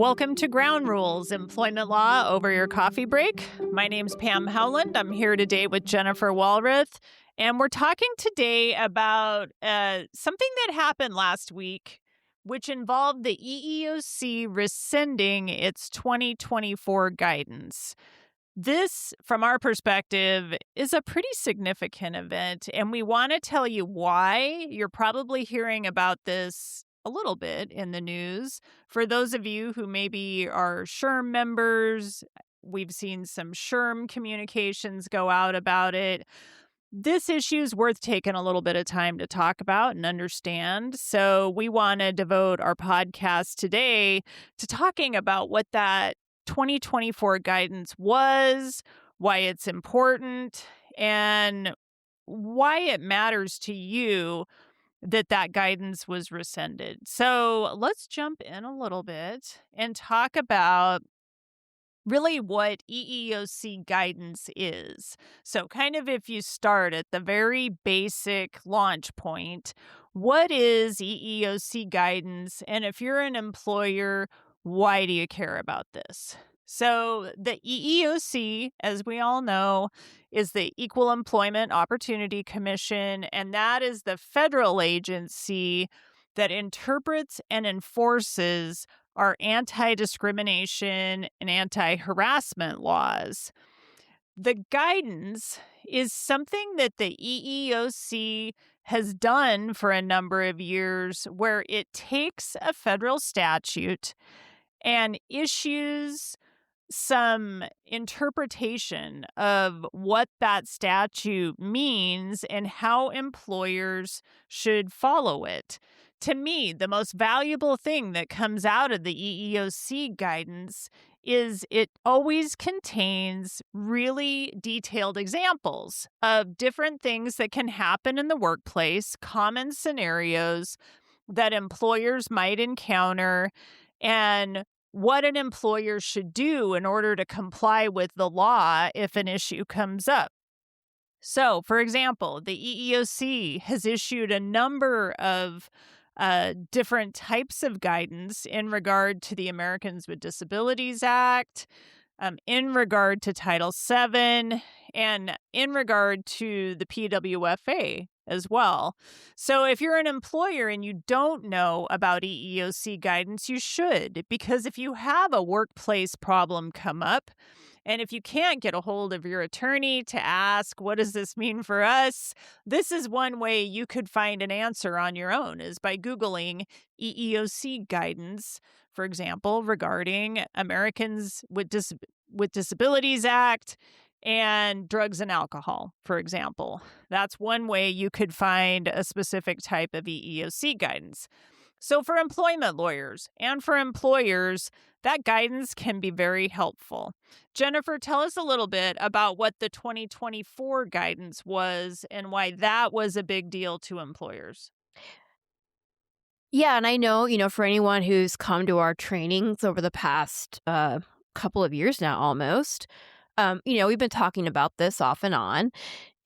Welcome to Ground Rules, Employment Law over your coffee break. My name's Pam Howland. I'm here today with Jennifer Walrath, and we're talking today about something that happened last week, which involved the EEOC rescinding its 2024 guidance. This, from our perspective, is a pretty significant event, and we want to tell you why. You're probably hearing about this a little bit in the news. For those of you who maybe are SHRM members, we've seen some SHRM communications go out about it. This issue is worth taking a little bit of time to talk about and understand. So we want to devote our podcast today to talking about what that 2024 guidance was, why it's important, and why it matters to you that guidance was rescinded. So let's jump in a little bit and talk about really what EEOC guidance is. So kind of if you start at the very basic launch point, what is EEOC guidance? And if you're an employer, why do you care about this? So the EEOC, as we all know, is the Equal Employment Opportunity Commission, and that is the federal agency that interprets and enforces our anti-discrimination and anti-harassment laws. The guidance is something that the EEOC has done for a number of years, where it takes a federal statute and issues some interpretation of what that statute means and how employers should follow it. To me, the most valuable thing that comes out of the EEOC guidance is it always contains really detailed examples of different things that can happen in the workplace, common scenarios that employers might encounter, and what an employer should do in order to comply with the law if an issue comes up. So, for example, the EEOC has issued a number of different types of guidance in regard to the Americans with Disabilities Act, in regard to Title VII, and in regard to the PWFA as well. So if you're an employer and you don't know about EEOC guidance, you should, because if you have a workplace problem come up, and if you can't get a hold of your attorney to ask, what does this mean for us? This is one way you could find an answer on your own, is by Googling EEOC guidance, for example, regarding Americans with Disabilities Act and drugs and alcohol, for example. That's one way you could find a specific type of EEOC guidance. So for employment lawyers and for employers, that guidance can be very helpful. Jennifer, tell us a little bit about what the 2024 guidance was and why that was a big deal to employers. Yeah, and I know, for anyone who's come to our trainings over the past couple of years now almost, we've been talking about this off and on.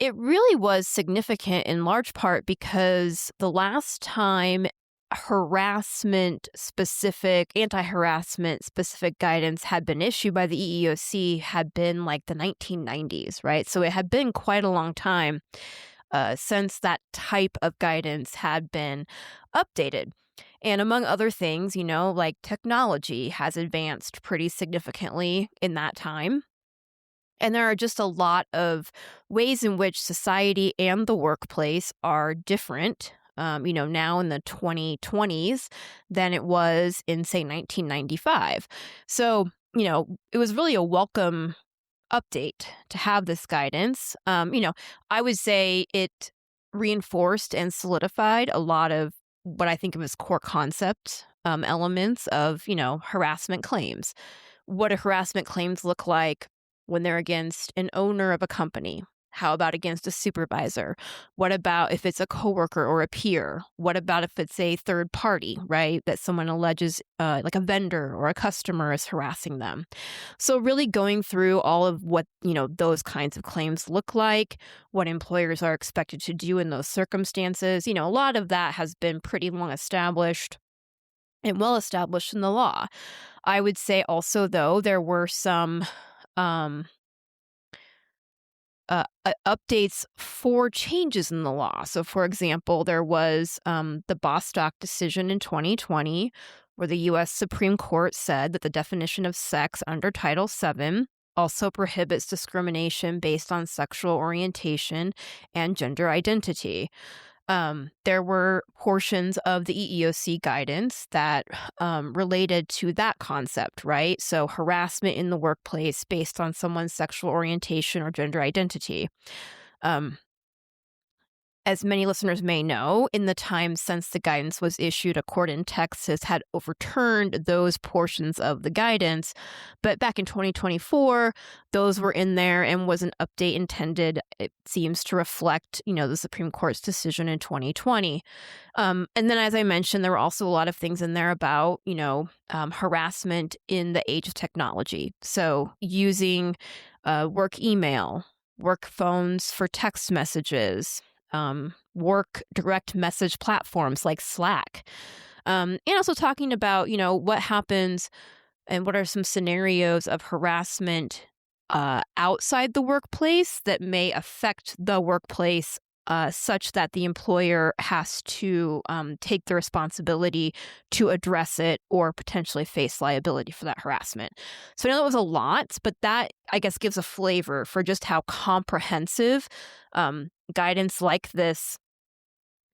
It really was significant in large part because the last time anti-harassment specific guidance had been issued by the EEOC had been like the 1990s, right? So it had been quite a long time since that type of guidance had been updated. And among other things, like technology has advanced pretty significantly in that time. And there are just a lot of ways in which society and the workplace are different, now in the 2020s than it was in, say, 1995. So, it was really a welcome update to have this guidance. I would say it reinforced and solidified a lot of what I think of as core concept elements of, harassment claims. What do harassment claims look like when they're against an owner of a company? How about against a supervisor? What about if it's a coworker or a peer? What about if it's a third party, right? That someone alleges like a vendor or a customer is harassing them. So really going through all of what, those kinds of claims look like, what employers are expected to do in those circumstances. A lot of that has been pretty long established and well established in the law. I would say also, though, there were some updates for changes in the law. So, for example, there was the Bostock decision in 2020, where the U.S. Supreme Court said that the definition of sex under Title VII also prohibits discrimination based on sexual orientation and gender identity. There were portions of the EEOC guidance that related to that concept, right? So, harassment in the workplace based on someone's sexual orientation or gender identity. Um, as many listeners may know, in the time since the guidance was issued, a court in Texas had overturned those portions of the guidance. But back in 2024, those were in there and was an update intended, it seems, to reflect, the Supreme Court's decision in 2020. And then, as I mentioned, there were also a lot of things in there about, harassment in the age of technology. So using work email, work phones for text messages, work direct message platforms like Slack, and also talking about, what happens and what are some scenarios of harassment outside the workplace that may affect the workplace such that the employer has to take the responsibility to address it or potentially face liability for that harassment. So I know that was a lot, but that, I guess, gives a flavor for just how comprehensive guidance like this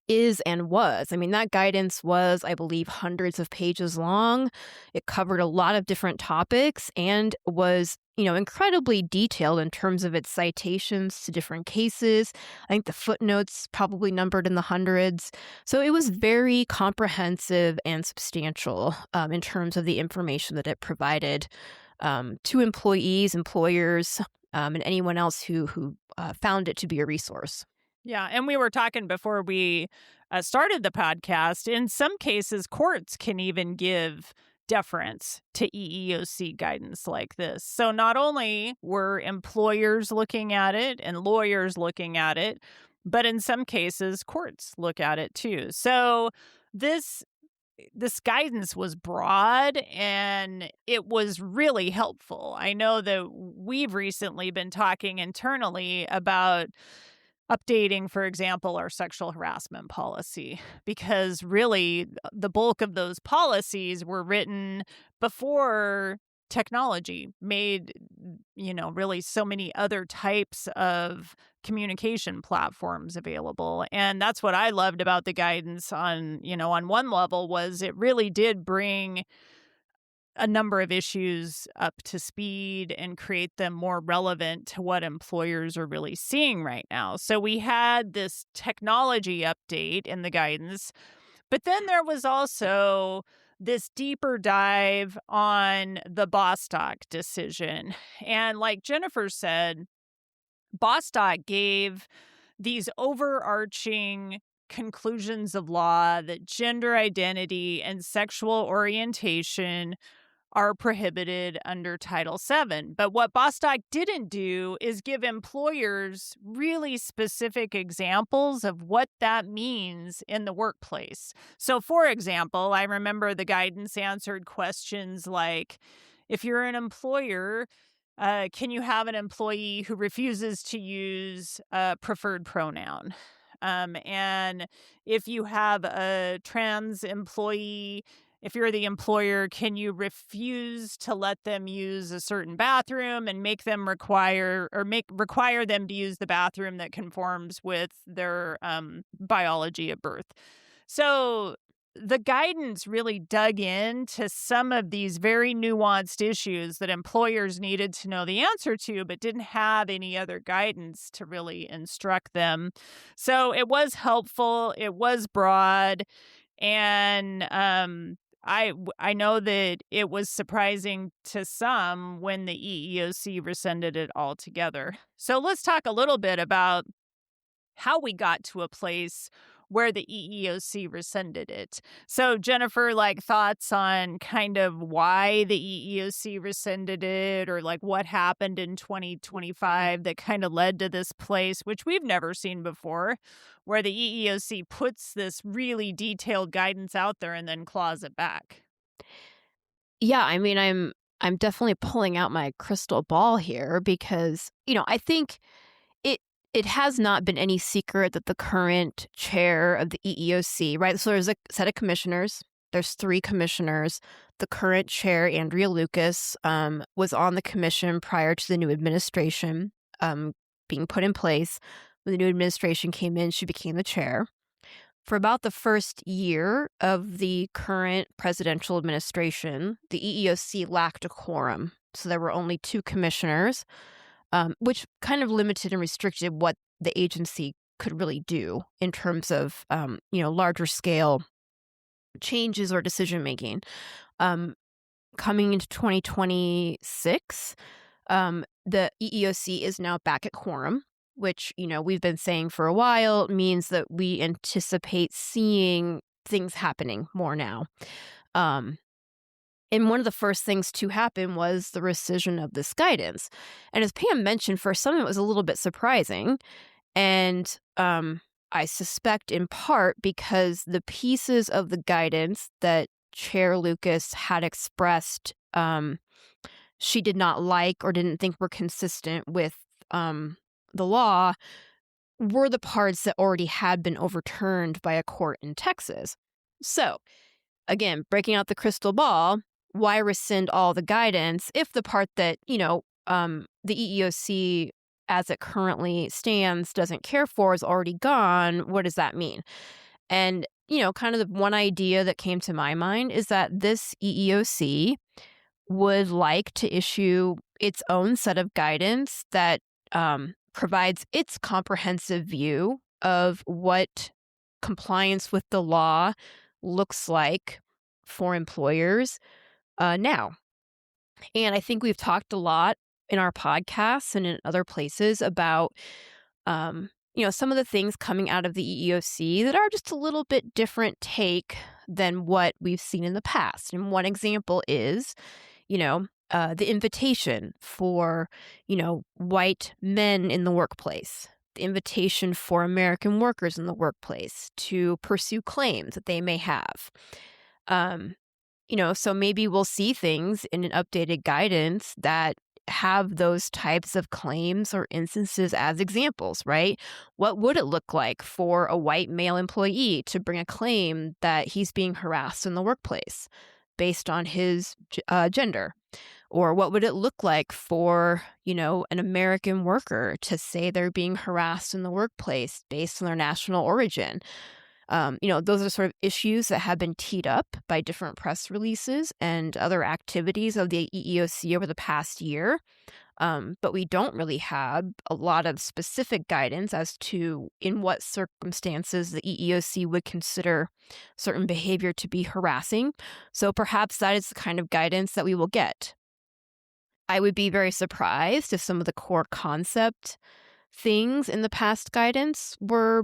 is and was. I mean, that guidance was, I believe, hundreds of pages long. It covered a lot of different topics and was, incredibly detailed in terms of its citations to different cases. I think the footnotes probably numbered in the hundreds. So it was very comprehensive and substantial in terms of the information that it provided to employees, employers, and anyone else who found it to be a resource. Yeah, and we were talking before we started the podcast. In some cases, courts can even give deference to EEOC guidance like this. So not only were employers looking at it and lawyers looking at it, but in some cases, courts look at it too. So this guidance was broad and it was really helpful. I know that we've recently been talking internally about updating, for example, our sexual harassment policy, because really the bulk of those policies were written before technology made, really so many other types of communication platforms available. And that's what I loved about the guidance on one level was it really did bring a number of issues up to speed and create them more relevant to what employers are really seeing right now. So we had this technology update in the guidance, but then there was also this deeper dive on the Bostock decision. And like Jennifer said, Bostock gave these overarching conclusions of law that gender identity and sexual orientation are prohibited under Title VII. But what Bostock didn't do is give employers really specific examples of what that means in the workplace. So, for example, I remember the guidance answered questions like, if you're an employer, can you have an employee who refuses to use a preferred pronoun? And if you have a trans employee, if you're the employer, can you refuse to let them use a certain bathroom and make them require them to use the bathroom that conforms with their biology at birth? So the guidance really dug into some of these very nuanced issues that employers needed to know the answer to, but didn't have any other guidance to really instruct them. So it was helpful. It was broad. And I know that it was surprising to some when the EEOC rescinded it altogether. So let's talk a little bit about how we got to a place where the EEOC rescinded it. So Jennifer, thoughts on kind of why the EEOC rescinded it, or what happened in 2025 that kind of led to this place, which we've never seen before, where the EEOC puts this really detailed guidance out there and then claws it back. Yeah, I mean, I'm definitely pulling out my crystal ball here because, I think it it has not been any secret that the current chair of the EEOC, right? So there's a set of commissioners. There's three commissioners. The current chair, Andrea Lucas, was on the commission prior to the new administration being put in place. When the new administration came in, she became the chair. For about the first year of the current presidential administration, the EEOC lacked a quorum. So there were only two commissioners, which kind of limited and restricted what the agency could really do in terms of, larger scale changes or decision making. Coming into 2026, the EEOC is now back at quorum, which, we've been saying for a while means that we anticipate seeing things happening more now. Um, and one of the first things to happen was the rescission of this guidance. And as Pam mentioned, for some it was a little bit surprising. And I suspect in part because the pieces of the guidance that Chair Lucas had expressed she did not like or didn't think were consistent with the law were the parts that already had been overturned by a court in Texas. So, again, breaking out the crystal ball, why rescind all the guidance if the part that, the EEOC as it currently stands doesn't care for is already gone? What does that mean? And, kind of the one idea that came to my mind is that this EEOC would like to issue its own set of guidance that provides its comprehensive view of what compliance with the law looks like for employers now. And I think we've talked a lot in our podcasts and in other places about, some of the things coming out of the EEOC that are just a little bit different take than what we've seen in the past. And one example is, the invitation for, white men in the workplace, the invitation for American workers in the workplace to pursue claims that they may have. So maybe we'll see things in an updated guidance that have those types of claims or instances as examples, right? What would it look like for a white male employee to bring a claim that he's being harassed in the workplace based on his gender? Or what would it look like for, an American worker to say they're being harassed in the workplace based on their national origin? Those are sort of issues that have been teed up by different press releases and other activities of the EEOC over the past year. But we don't really have a lot of specific guidance as to in what circumstances the EEOC would consider certain behavior to be harassing. So perhaps that is the kind of guidance that we will get. I would be very surprised if some of the core concept things in the past guidance were,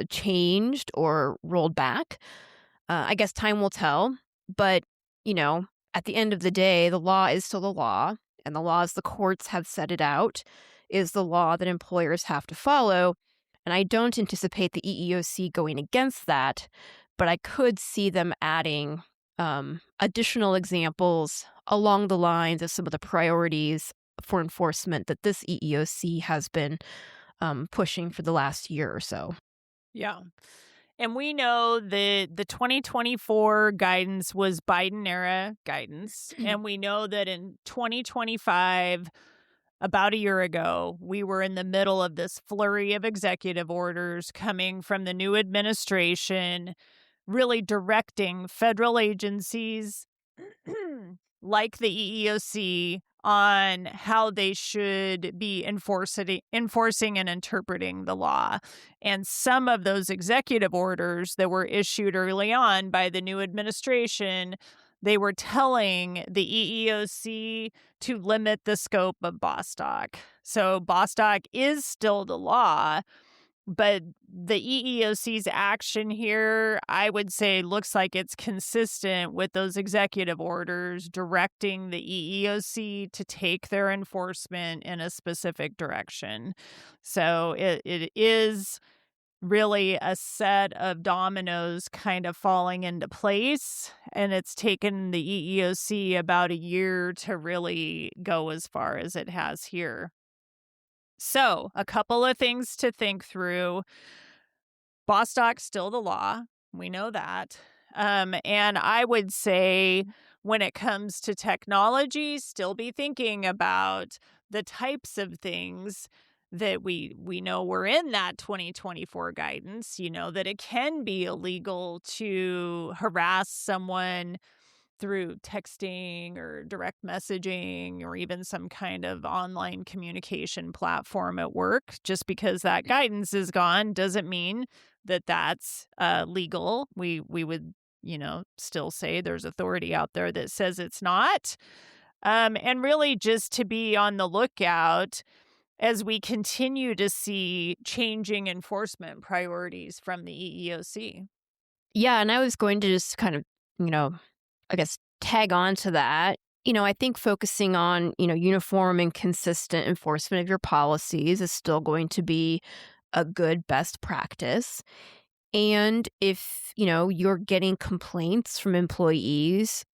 changed or rolled back. I guess time will tell. But, at the end of the day, the law is still the law. And the law as the courts have set it out is the law that employers have to follow. And I don't anticipate the EEOC going against that, but I could see them adding additional examples along the lines of some of the priorities for enforcement that this EEOC has been pushing for the last year or so. Yeah. And we know that the 2024 guidance was Biden era guidance. And we know that in 2025, about a year ago, we were in the middle of this flurry of executive orders coming from the new administration, really directing federal agencies like the EEOC on how they should be enforcing and interpreting the law. And some of those executive orders that were issued early on by the new administration, they were telling the EEOC to limit the scope of Bostock. So Bostock is still the law, but the EEOC's action here, I would say, looks like it's consistent with those executive orders directing the EEOC to take their enforcement in a specific direction. So it is really a set of dominoes kind of falling into place. And it's taken the EEOC about a year to really go as far as it has here. So, a couple of things to think through. Bostock's still the law. We know that. And I would say when it comes to technology, still be thinking about the types of things that we know were in that 2024 guidance, that it can be illegal to harass someone through texting or direct messaging or even some kind of online communication platform at work. Just because that guidance is gone doesn't mean that that's legal. We would, still say there's authority out there that says it's not. And really just to be on the lookout as we continue to see changing enforcement priorities from the EEOC. Yeah, and I was going to just kind of, I guess, tag on to that. I think focusing on, uniform and consistent enforcement of your policies is still going to be a good best practice. And if, you're getting complaints from employees,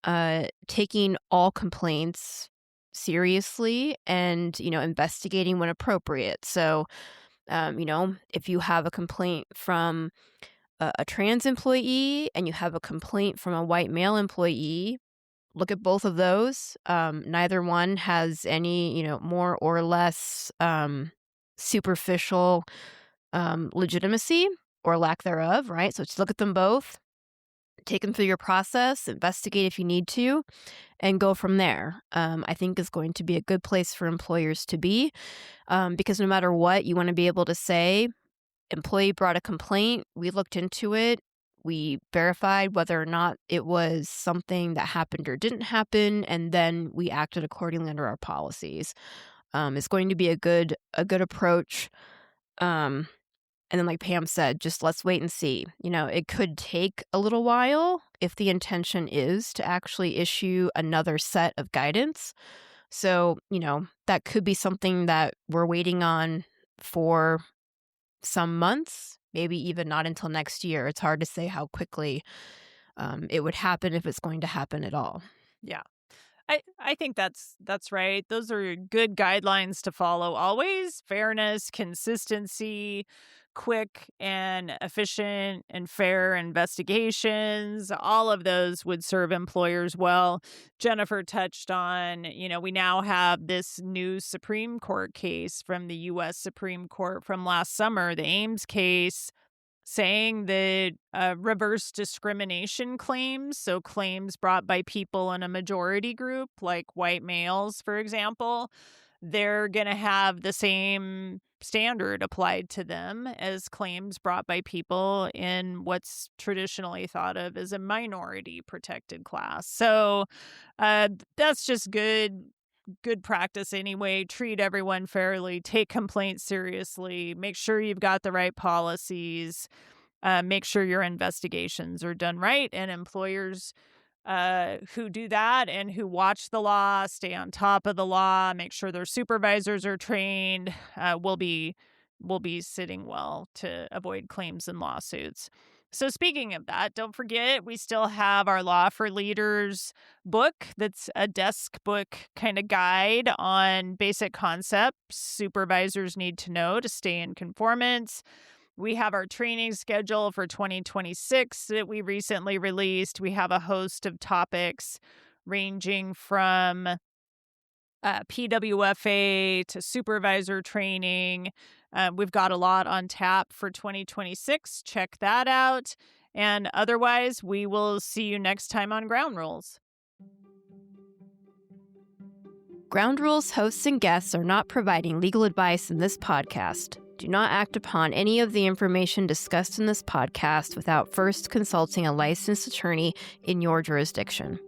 taking all complaints seriously and, investigating when appropriate. So, if you have a complaint from a trans employee and you have a complaint from a white male employee, look at both of those. Neither one has any, more or less superficial legitimacy or lack thereof, right? So just look at them both, take them through your process, investigate if you need to, and go from there. I think is going to be a good place for employers to be because no matter what, you want to be able to say, employee brought a complaint, we looked into it, we verified whether or not it was something that happened or didn't happen, and then we acted accordingly under our policies. It's going to be a good approach. And then like Pam said, just let's wait and see. It could take a little while if the intention is to actually issue another set of guidance. So, that could be something that we're waiting on for some months, maybe even not until next year. It's hard to say how quickly it would happen if it's going to happen at all. Yeah. I think that's right. Those are good guidelines to follow always. Fairness, consistency, quick and efficient and fair investigations. All of those would serve employers well. Jennifer touched on, we now have this new Supreme Court case from the U.S. Supreme Court from last summer, the Ames case, saying that reverse discrimination claims, so claims brought by people in a majority group, like white males, for example, they're going to have the same standard applied to them as claims brought by people in what's traditionally thought of as a minority protected class. So that's just good practice anyway. Treat everyone fairly, take complaints seriously, make sure you've got the right policies, make sure your investigations are done right, and employers who do that and who watch the law, stay on top of the law, make sure their supervisors are trained, will be sitting well to avoid claims and lawsuits. So speaking of that, don't forget, we still have our Law for Leaders book that's a desk book kind of guide on basic concepts supervisors need to know to stay in conformance. We have our training schedule for 2026 that we recently released. We have a host of topics ranging from PWFA to supervisor training. We've got a lot on tap for 2026. Check that out. And otherwise, we will see you next time on Ground Rules. Ground Rules hosts and guests are not providing legal advice in this podcast. Do not act upon any of the information discussed in this podcast without first consulting a licensed attorney in your jurisdiction.